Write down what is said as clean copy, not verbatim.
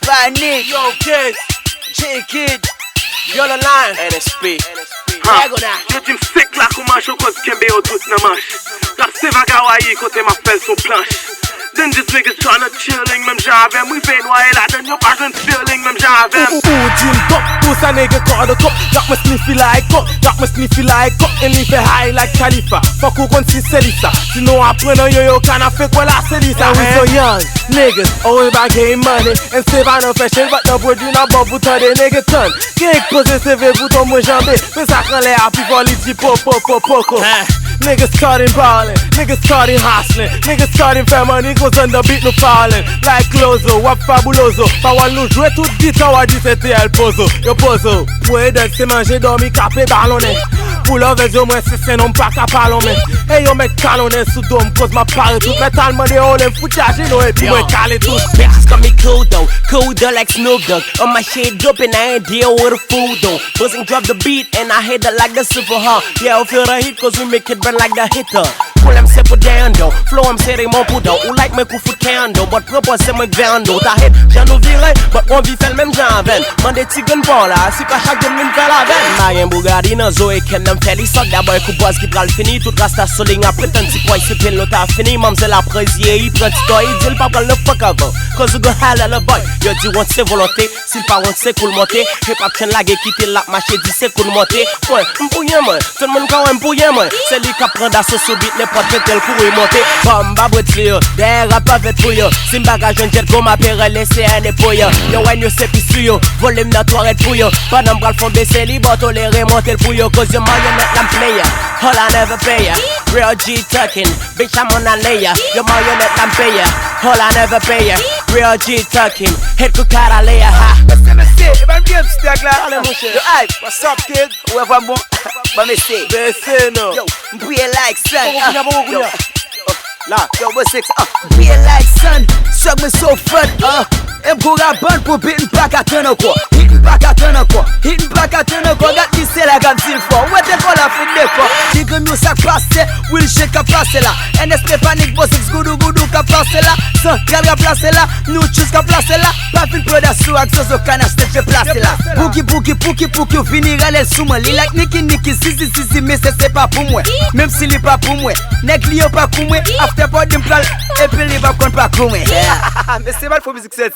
Vernet, yo kids, J-Kid, you're the line, NSP. Yo di msek la kouman chokos kembe yo dout nan manch. Rap se vagawayi kote ma fel son planche. Then these niggas tryna chilling, même j'avais. We fait noyer la donne, yo pas jeune feeling, même j'avais. Jim top, pousse a nigga call the cup. Rock me sniffy like cup, rock me sniffy like cup. And leave it high like Khalifa. Fuck who gon' see Selisa. Sinon après non yo can't fake well I Selisa. We so young, niggas always about getting money. And save on no fashion, but the boy do not bubble to the nigga ton. Get posé CV bouton mon jambé. Mais ça quand les happy for les poco. Niggas starting ballin', niggas starting hustling, niggas starting faire money cause on the beat no falling. Like Clozo, wap fabuloso. Pa wan nou jwe tout dit an wadi c'était el pozo. Yo pozo, ouais danser manger dormi capé ballonné. Pour l'envers yo mwen se sen on pa ka palon men. Hey yo met calonné sous dôme cause ma pare tout. Metal de haut les foutage no et puis mwen cale tout. Bitches call me colder like Snoop Dogg. On my shit dope and I ain't deal with a fool though. Buzzing drop the beat and I hit it like the super hard. Yeah, I feel the heat cause we make it burn like the hitter. Pull them sepo dando, flow them say they mon poudre. Ou like me kou fout candle, but propose c'est moi vendo. Ta hit, j'en nous virer, but on vit fait le même genre veine. Man des tigres bon là, si pas chaque game fait la veine. Ma yon Bugatti nan Zoé ken them fait les socs. D'abord coup boss qui pral fini, tout rasta soling après tant si poil c'est pile l'autre a fini. Mam c'est la presier, il prend tito, il dit le pas pral le fuck avant. Cause you go hell le boy, yo dit want c'est volonté, s'il pas want c'est cool monter. Hip hop train la gué quitter la marché dit c'est cool monter. Ouais, m'pouyen moi, tout le monde quand m'pouyen moi. C'est lui qui prend d'assaut sur beat, les potes fait pour y monter. Bomba boutir, des rap pas fait pour yo. Si m'bagage un jet go m'appelle laisser un pour yo. Yo when you say pisu yo, volume dans toilette pour yo. Pas d'un bras le fond baisser li, bon tolérer monter pour yo. Cause your marionette lamp player, all I never pay ya. Real G talking, bitch I'm on a layer. Your marionette lamp player, all I never pay ya. Real G talking, head to cara layer ha. Monsieur, ben bien stick là. Allez mon cher. Yo hype, what's up kid? Ouais vraiment. Bon monsieur. BC no. Yo, be like son. Yo. Là, yo, what's six? Be like son. Suck me so fun. M go la bande pour beat back à turn quoi. Hit back à turn quoi. Hit back à turn quoi. Got me say like I'm still for. What the fuck la fin de quoi? Nigga nous ça passe, will shake a passe là. NSP panic boss six goudou ka passe là. Sans galga place là, nous choose ka place là. Pas fin pro da swag so kana step place là. Boogie finir aller sous moi. Li like Nicky si mais c'est pas pour moi. Même si li pas pour moi. Nèg li pas pour moi. After body plan et puis li va pas pour moi. Mais c'est mal pour musique cette.